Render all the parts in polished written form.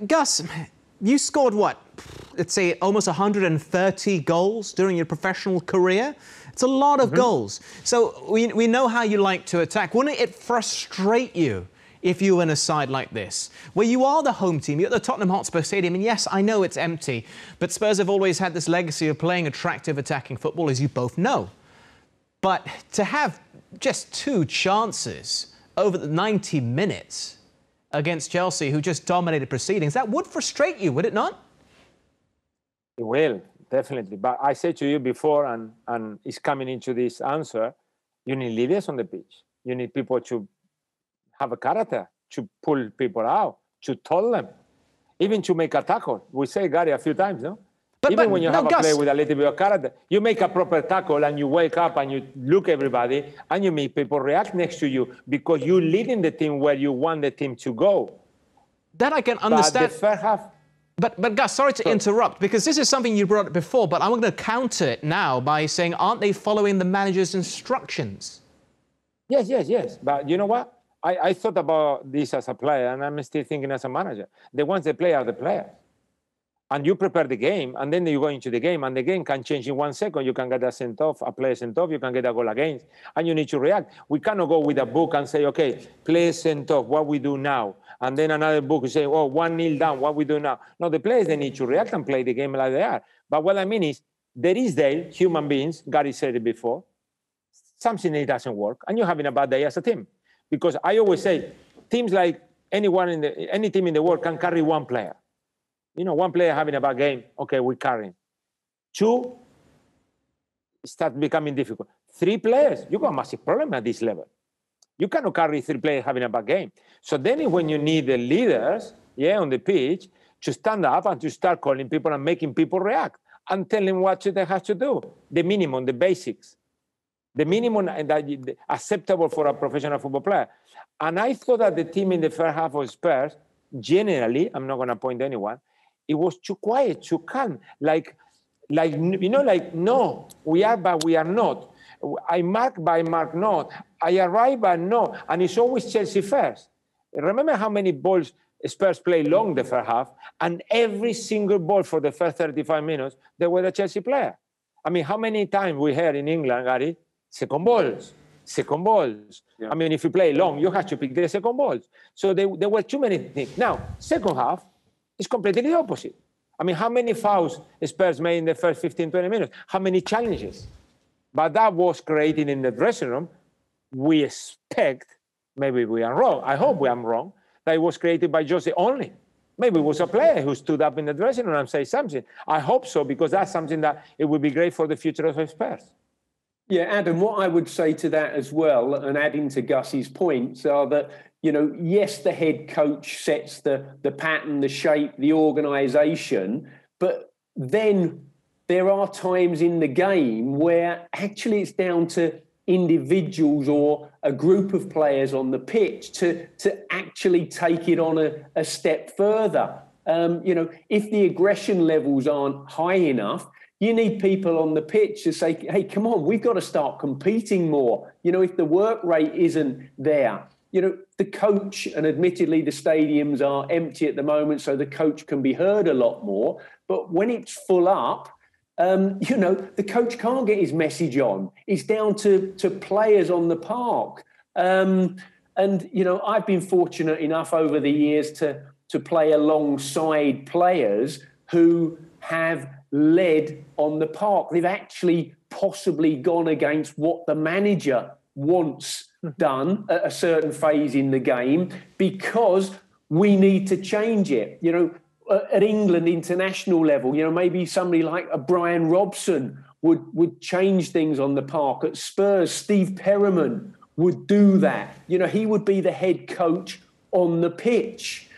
Gus, you scored what? Let's say almost 130 goals during your professional career. It's a lot of goals. So we know how you like to attack. Wouldn't it frustrate you if you were in a side like this, where you are the home team, you're at the Tottenham Hotspur Stadium, and yes, I know it's empty, but Spurs have always had this legacy of playing attractive attacking football, as you both know. But to have just 2 chances over the 90 minutes against Chelsea, who just dominated proceedings, that would frustrate you, would it not? It will, definitely. But I said to you before, and it's coming into this answer, you need leaders on the pitch. You need people to have a character, to pull people out, to tell them, even to make a tackle. We say, Gary, a few times, no? Even when you have a player with a little bit of character, you make a proper tackle and you wake up and you look everybody and you make people react next to you because you're leading the team where you want the team to go. That I can understand. But the first half... But Gus, sorry to interrupt, because this is something you brought up before, but I'm going to counter it now by saying, aren't they following the manager's instructions? Yes. But you know what? I thought about this as a player, and I'm still thinking as a manager. The ones that play are the players. And you prepare the game, and then you go into the game, and the game can change in 1 second. You can get a sent-off, a player sent-off, you can get a goal against, and you need to react. We cannot go with a book and say, okay, player sent-off, what we do now? And then another book and say, oh, 1-0 down, what we do now? No, the players, they need to react and play the game like they are. But what I mean is, there is there, human beings, Gary said it before, something that doesn't work, and you're having a bad day as a team. Because I always say, teams like any team in the world can carry one player. You know, one player having a bad game, okay, we carry him. 2, start becoming difficult. 3 players, you got a massive problem at this level. You cannot carry 3 players having a bad game. So then when you need the leaders, on the pitch, to stand up and to start calling people and making people react and telling what they have to do. The minimum, the basics. The minimum that acceptable for a professional football player. And I thought that the team in the first half of Spurs, generally, I'm not going to point anyone, it was too quiet, too calm. Like, no, we are, but we are not. I mark, but I mark not. I arrive, but no. And it's always Chelsea first. Remember how many balls Spurs play long the first half, and every single ball for the first 35 minutes, they were a Chelsea player. I mean, how many times we heard in England, Gary, second balls. Yeah. I mean, if you play long, you have to pick the second balls. So there were too many things. Now, second half is completely the opposite. I mean, how many fouls Spurs made in the first 15, 20 minutes? How many challenges? But that was created in the dressing room. We expect, maybe we are wrong, I hope we are wrong, that it was created by Jose only. Maybe it was a player who stood up in the dressing room and said something. I hope so, because that's something that it would be great for the future of Spurs. Yeah, Adam, what I would say to that as well, and adding to Gus's points, are that, you know, yes, the head coach sets the pattern, the shape, the organisation, but then there are times in the game where actually it's down to individuals or a group of players on the pitch to actually take it on a step further. You know, if the aggression levels aren't high enough, you need people on the pitch to say, hey, come on, we've got to start competing more. You know, if the work rate isn't there, you know, the coach, and admittedly the stadiums are empty at the moment, so the coach can be heard a lot more. But when it's full up, you know, the coach can't get his message on. It's down to players on the park. And, you know, I've been fortunate enough over the years to play alongside players who have led on the park. They've actually possibly gone against what the manager wants done at a certain phase in the game because we need to change it. You know, at England international level, you know, maybe somebody like a Brian Robson would change things on the park. At Spurs, Steve Perryman would do that. You know, he would be the head coach on the pitch.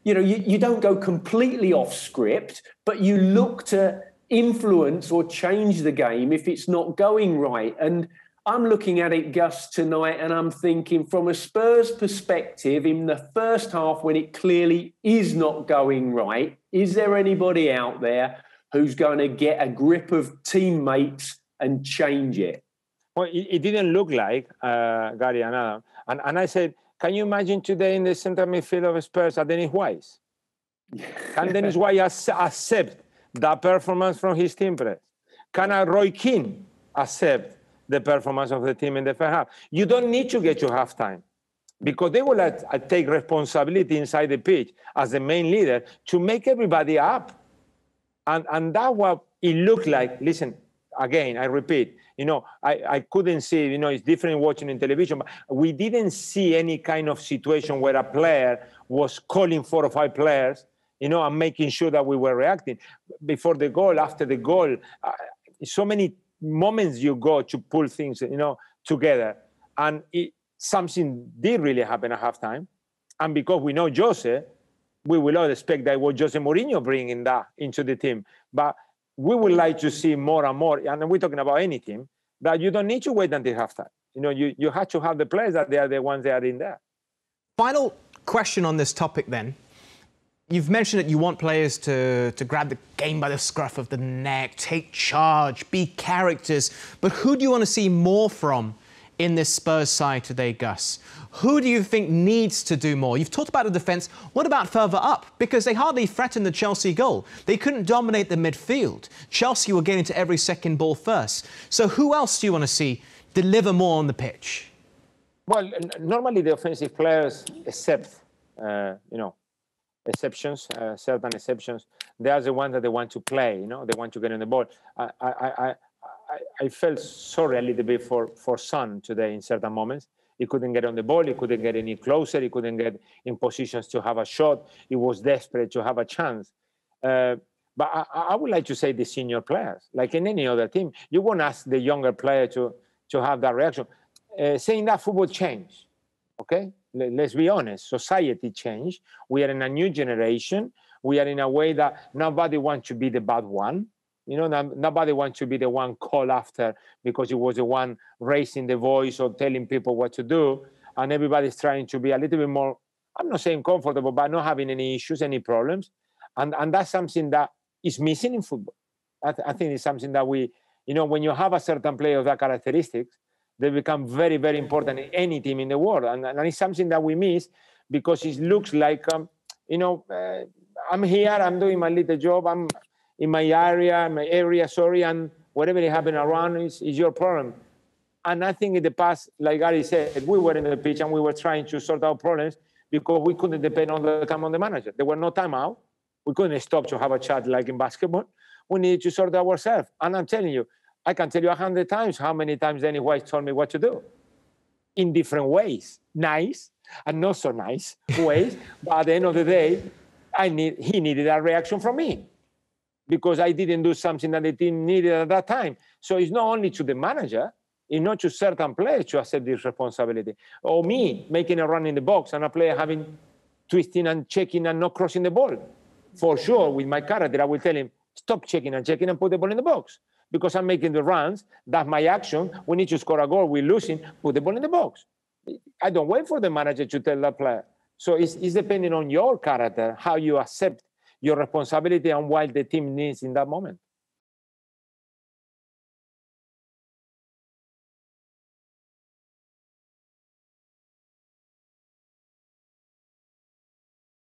You know, you don't go completely off script, but you look to influence or change the game if it's not going right. And I'm looking at it, Gus, tonight, and I'm thinking from a Spurs perspective, in the first half, when it clearly is not going right, is there anybody out there who's going to get a grip of teammates and change it? Well, it didn't look like, Gary and Adam. And I said, can you imagine today in the central midfield of Spurs, Dennis Wise? Can Dennis White accept that performance from his team players? Can Roy Keane accept the performance of the team in the first half? You don't need to get to halftime because they will take responsibility inside the pitch as the main leader to make everybody up. And that's what it looked like. Listen, again, I repeat, I couldn't see, it's different watching in television, but we didn't see any kind of situation where a player was calling 4 or 5 players, and making sure that we were reacting. Before the goal, after the goal, so many moments you go to pull things, together. And something did really happen at halftime. And because we know Jose, we will all expect that it was Jose Mourinho bringing that into the team. But we would like to see more and more, and we're talking about any team, that you don't need to wait until halftime. You have to have the players that they are the ones that are in there. Final question on this topic then. You've mentioned that you want players to grab the game by the scruff of the neck, take charge, be characters. But who do you want to see more from in this Spurs side today, Gus? Who do you think needs to do more? You've talked about the defence. What about further up? Because they hardly threatened the Chelsea goal. They couldn't dominate the midfield. Chelsea were getting to every second ball first. So who else do you want to see deliver more on the pitch? Well, normally the offensive players, except, exceptions, certain exceptions, they are the ones that they want to play, they want to get on the ball. I felt sorry a little bit for Son today in certain moments. He couldn't get on the ball. He couldn't get any closer. He couldn't get in positions to have a shot. He was desperate to have a chance. But I would like to say the senior players, like in any other team, you won't ask the younger player to have that reaction. Saying that football changed, okay? Let's be honest. Society changed. We are in a new generation. We are in a way that nobody wants to be the bad one. Nobody wants to be the one called after because he was the one raising the voice or telling people what to do. And everybody's trying to be a little bit more, I'm not saying comfortable, but not having any issues, any problems. And that's something that is missing in football. I think it's something that we, when you have a certain player of that characteristics, they become very, very important in any team in the world. And it's something that we miss because it looks like, I'm here, I'm doing my little job, I'm in my area, and whatever is happening around is your problem. And I think in the past, like Gary said, we were in the pitch and we were trying to sort out problems because we couldn't depend on the time on the manager. There were no timeout. We couldn't stop to have a chat like in basketball. We needed to sort out ourselves. And I'm telling you, I can tell you 100 times how many times Danny White told me what to do in different ways, nice and not so nice ways. But at the end of the day, he needed a reaction from me, because I didn't do something that the team needed at that time. So it's not only to the manager, it's not to certain players to accept this responsibility. Or me making a run in the box and a player having twisting and checking and not crossing the ball. For sure, with my character, I will tell him, stop checking and put the ball in the box. Because I'm making the runs, that's my action. We need to score a goal, we're losing, put the ball in the box. I don't wait for the manager to tell that player. So it's depending on your character, how you accept your responsibility and what the team needs in that moment.